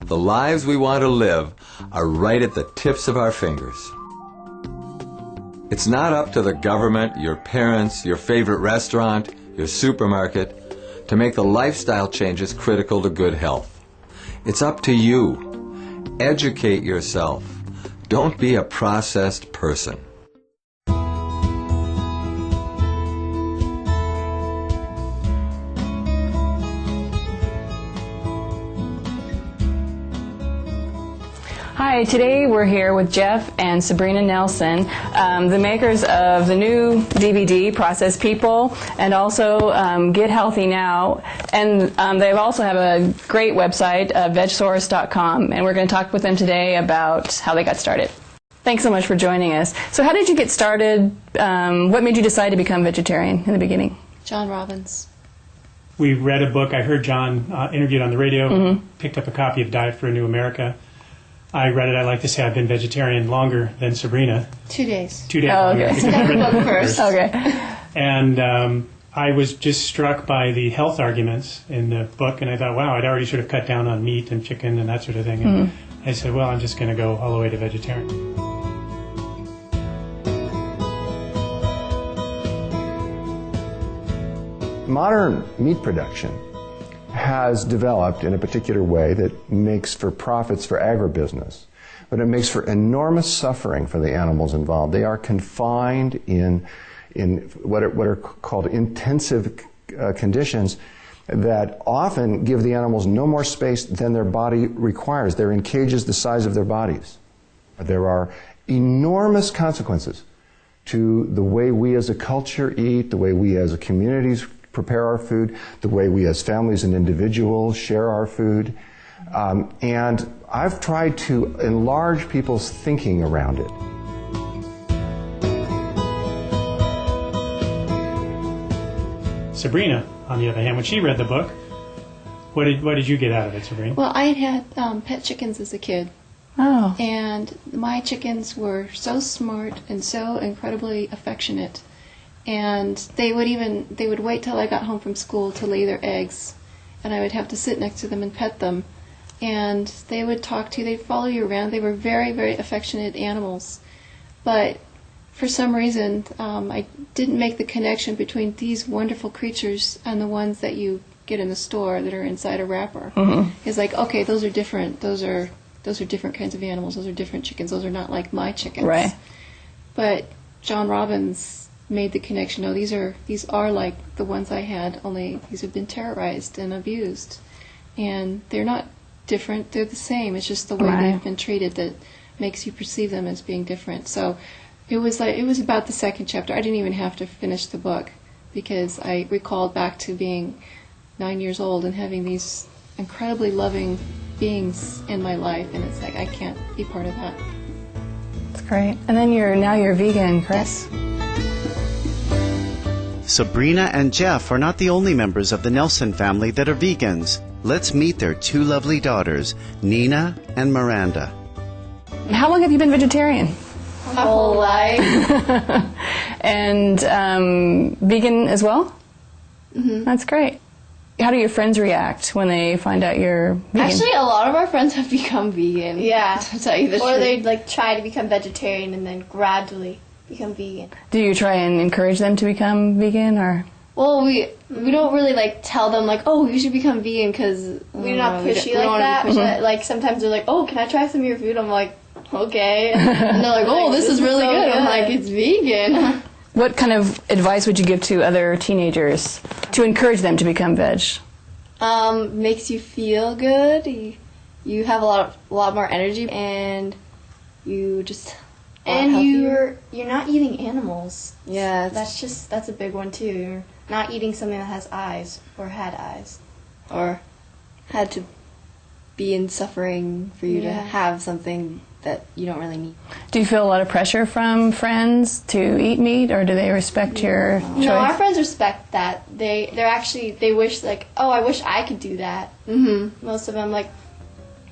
The lives we want to live are right at the tips of our fingers. It's not up to the government, your parents, your favorite restaurant, your supermarket to make the lifestyle changes critical to good health. It's up to you. Educate yourself. Don't be a processed person. Hi, today we're here with Jeff and Sabrina Nelson, the makers of the new DVD, Process People, and also Get Healthy Now. And they also have a great website, Vegsource.com, and we're going to talk with them today about how they got started. Thanks so much for joining us. So how did you get started? What made you decide to become vegetarian in the beginning? John Robbins. We read a book. I heard John interviewed on the radio, picked up a copy of Diet for a New America. I read it. I like to say I've been vegetarian longer than Sabrina. 2 days. 2 days. Oh, okay. Because I read the book first. Okay. And I was just struck by the health arguments in the book, and I thought, wow, I'd already sort of cut down on meat and chicken and that sort of thing. And I said, well, I'm just going to go all the way to vegetarian. Modern meat production has developed in a particular way that makes for profits for agribusiness, but it makes for enormous suffering for the animals involved. They are confined in what are called intensive conditions that often give the animals no more space than their body requires. They're in cages the size of their bodies. There are enormous consequences to the way we as a culture eat, the way we as a communities prepare our food, the way we as families and individuals share our food. And I've tried to enlarge people's thinking around it. Sabrina, on the other hand, when she read the book, what did you get out of it, Sabrina? Well, I had pet chickens as a kid. Oh. And my chickens were so smart and so incredibly affectionate. And they would wait till I got home from school to lay their eggs, and I would have to sit next to them and pet them. And they would talk to you, they'd follow you around. They were very, very affectionate animals. But for some reason, I didn't make the connection between these wonderful creatures and the ones that you get in the store that are inside a wrapper. It's like, okay, those are different. Those are different kinds of animals. Those are different chickens. Those are not like my chickens. Right. But John Robbins made the connection. No, these are like the ones I had, only these have been terrorized and abused. And they're not different, they're the same. It's just the way they've been treated that makes you perceive them as being different. So it was about the second chapter. I didn't even have to finish the book because I recalled back to being 9 years old and having these incredibly loving beings in my life, and it's like I can't be part of that. That's great. And then now you're vegan, Chris. Yes. Sabrina and Jeff are not the only members of the Nelson family that are vegans. Let's meet their two lovely daughters, Nina and Miranda. How long have you been vegetarian? My whole life. And vegan as well? Mm-hmm. That's great. How do your friends react when they find out you're vegan? Actually, a lot of our friends have become vegan. Yeah. To tell you the truth. Or they'd try to become vegetarian and then gradually become vegan. Do you try and encourage them to become vegan, or? Well, we don't really tell them oh, you should become vegan, because we're not pushy like that. But sometimes they're like, oh, can I try some of your food? I'm like, okay. And they're like, oh, this is really good. I'm like, it's vegan. What kind of advice would you give to other teenagers to encourage them to become veg? Makes you feel good. You have a lot more energy, and you just. And you're not eating animals. Yeah, that's a big one too. You're not eating something that has eyes or had eyes or had to be in suffering for you to have something that you don't really need. Do you feel a lot of pressure from friends to eat meat, or do they respect your choice? No, our friends respect that. They wish oh, I wish I could do that. Mm-hmm. Most of them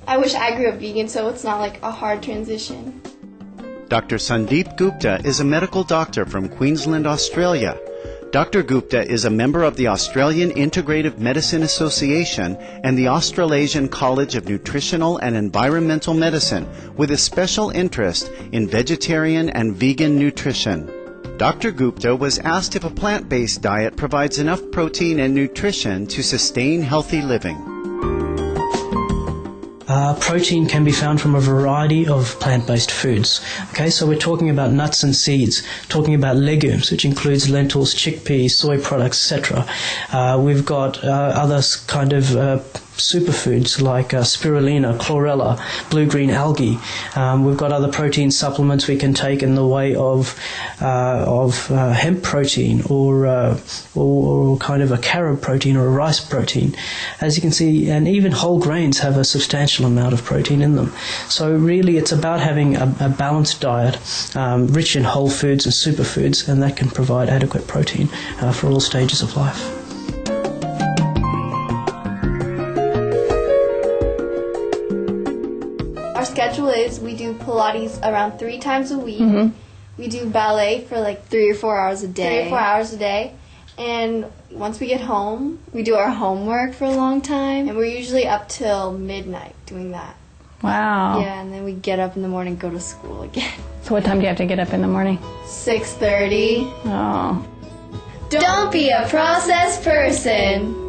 I wish I grew up vegan, so it's not a hard transition. Dr. Sandeep Gupta is a medical doctor from Queensland, Australia. Dr. Gupta is a member of the Australian Integrative Medicine Association and the Australasian College of Nutritional and Environmental Medicine with a special interest in vegetarian and vegan nutrition. Dr. Gupta was asked if a plant-based diet provides enough protein and nutrition to sustain healthy living. Protein can be found from a variety of plant-based foods. Okay, so we're talking about nuts and seeds, talking about legumes, which includes lentils, chickpeas, soy products, etc. We've got other kind of superfoods like spirulina, chlorella, blue-green algae. We've got other protein supplements we can take in the way of hemp protein or kind of a carob protein or a rice protein. As you can see, and even whole grains have a substantial amount of protein in them. So really it's about having a balanced diet rich in whole foods and superfoods, and that can provide adequate protein for all stages of life. Schedule is we do Pilates around 3 times a week. Mm-hmm. We do ballet for like 3 or 4 hours a day. 3 or 4 hours a day. And once we get home, we do our homework for a long time. And we're usually up till midnight doing that. Wow. Yeah, and then we get up in the morning and go to school again. So what time do you have to get up in the morning? 6:30. Oh. Don't be a processed person.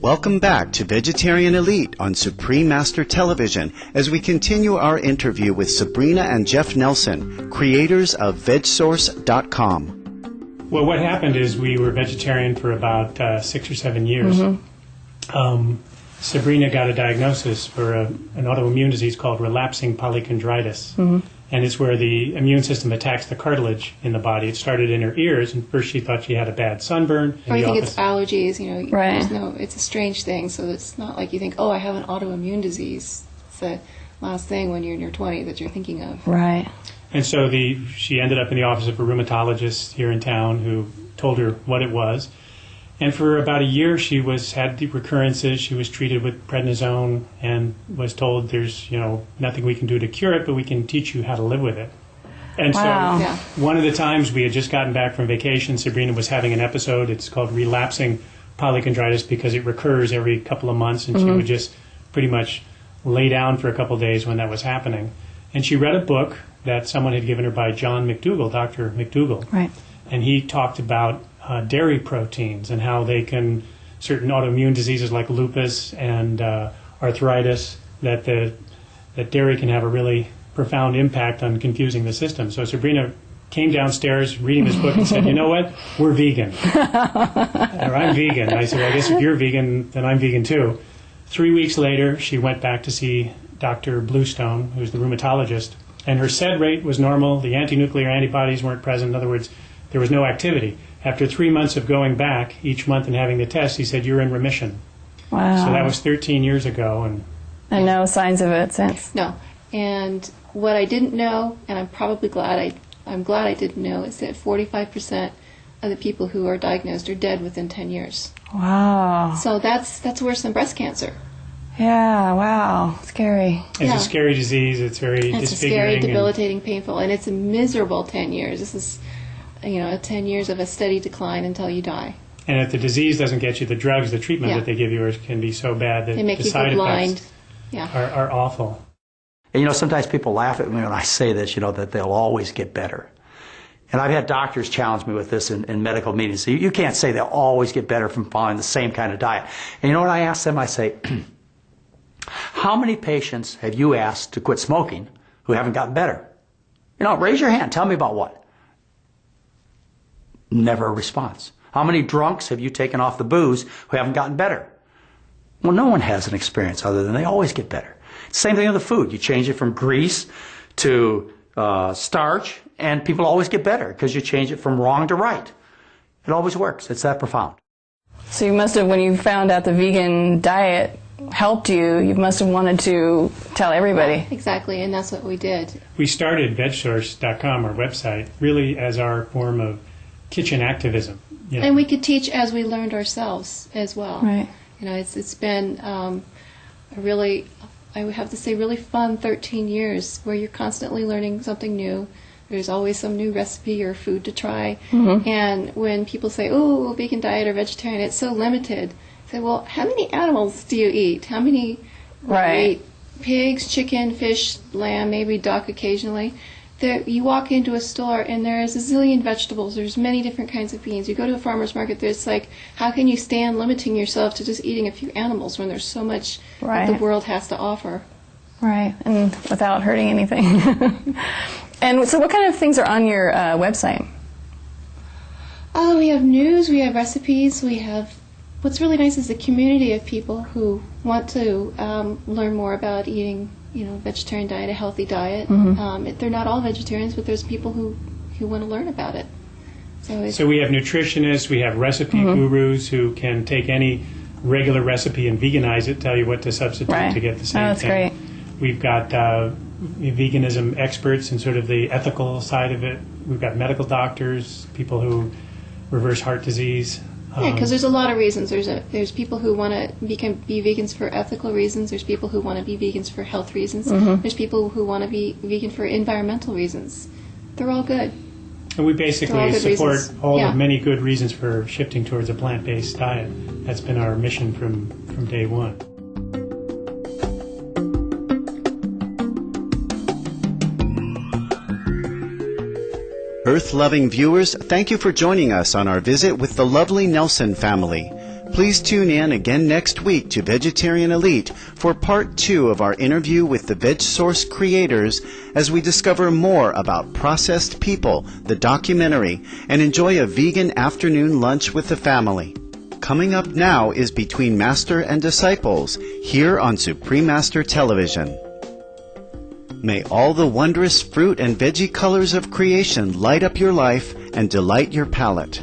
Welcome back to Vegetarian Elite on Supreme Master Television as we continue our interview with Sabrina and Jeff Nelson, creators of Vegsource.com. Well, what happened is we were vegetarian for about 6 or 7 years. Mm-hmm. Sabrina got a diagnosis for an autoimmune disease called relapsing polychondritis. Mm-hmm. And it's where the immune system attacks the cartilage in the body. It started in her ears, and first she thought she had a bad sunburn. Or you think it's allergies, Right. It's a strange thing, so it's not like you think, oh, I have an autoimmune disease. It's the last thing when you're in your 20s that you're thinking of. Right. And so she ended up in the office of a rheumatologist here in town who told her what it was. And for about a year, she had the recurrences. She was treated with prednisone and was told there's, nothing we can do to cure it, but we can teach you how to live with it. And wow. so one of the times we had just gotten back from vacation, Sabrina was having an episode. It's called relapsing polychondritis because it recurs every couple of months, and she would just pretty much lay down for a couple of days when that was happening. And she read a book that someone had given her by John McDougall, Dr. McDougall. Right. And he talked about dairy proteins and how they can, certain autoimmune diseases like lupus and arthritis, that dairy can have a really profound impact on confusing the system. So Sabrina came downstairs reading this book and said, you know what, we're vegan. Or I'm vegan. I said, well, I guess if you're vegan, then I'm vegan too. 3 weeks later, she went back to see Dr. Bluestone, who's the rheumatologist, and her SED rate was normal. The anti-nuclear antibodies weren't present. In other words, there was no activity. After 3 months of going back each month and having the test, he said, you're in remission. Wow. So that was 13 years ago. And no signs of it since. No. And what I didn't know, and I'm probably glad I didn't know, is that 45% of the people who are diagnosed are dead within 10 years. Wow. So that's worse than breast cancer. Yeah, wow. Scary. It's a scary disease. It's very disfiguring. It's a scary, debilitating, painful, and it's a miserable 10 years. This is, 10 years of a steady decline until you die. And if the disease doesn't get you, the drugs, the treatment that they give you can be so bad that they make the you side go blind. effects are awful. And sometimes people laugh at me when I say this, that they'll always get better. And I've had doctors challenge me with this in medical meetings. You can't say they'll always get better from following the same kind of diet. And you know what I ask them? I say, how many patients have you asked to quit smoking who haven't gotten better? Raise your hand. Tell me about what? Never a response. How many drunks have you taken off the booze who haven't gotten better? Well, no one has an experience other than they always get better. Same thing with the food. You change it from grease to starch, and people always get better because you change it from wrong to right. It always works. It's that profound. So you must have, when you found out the vegan diet, helped you, you must have wanted to tell everybody. Exactly, and that's what we did. We started Vegsource.com, our website, really as our form of kitchen activism. You know. And we could teach as we learned ourselves as well. Right. You know, it's been a really, I would have to say, really fun 13 years where you're constantly learning something new. There's always some new recipe or food to try. Mm-hmm. And when people say, oh, vegan diet or vegetarian, it's so limited. I say, well, how many animals do you eat? How many? Right. You eat pigs, chicken, fish, lamb, maybe duck occasionally. You walk into a store and there's a zillion vegetables. There's many different kinds of beans. You go to a farmer's market, there's like, how can you stand limiting yourself to just eating a few animals when there's so much that the world has to offer? Right, and without hurting anything. And so what kind of things are on your website? Oh, we have news, we have recipes, we have... What's really nice is the community of people who want to learn more about eating, vegetarian diet, a healthy diet. Mm-hmm. They're not all vegetarians, but there's people who want to learn about it. So we have nutritionists, we have recipe gurus who can take any regular recipe and veganize it, tell you what to substitute to get the same that's thing. Great. We've got veganism experts and sort of the ethical side of it. We've got medical doctors, people who reverse heart disease. Yeah, because there's a lot of reasons. There's people who want to be vegans for ethical reasons. There's people who want to be vegans for health reasons. Mm-hmm. There's people who want to be vegan for environmental reasons. They're all good. And we basically support reasons. all Yeah. the many good reasons for shifting towards a plant-based diet. That's been our mission from day one. Earth-loving viewers, thank you for joining us on our visit with the lovely Nelson family. Please tune in again next week to Vegetarian Elite for part 2 of our interview with the Vegsource creators as we discover more about Processed People, the documentary, and enjoy a vegan afternoon lunch with the family. Coming up now is Between Master and Disciples, here on Supreme Master Television. May all the wondrous fruit and veggie colors of creation light up your life and delight your palate.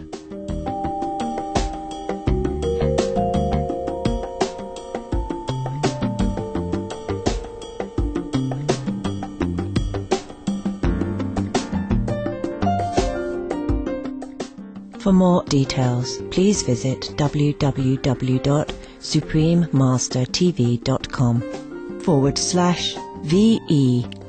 For more details, please visit www.suprememastertv.com/VE989.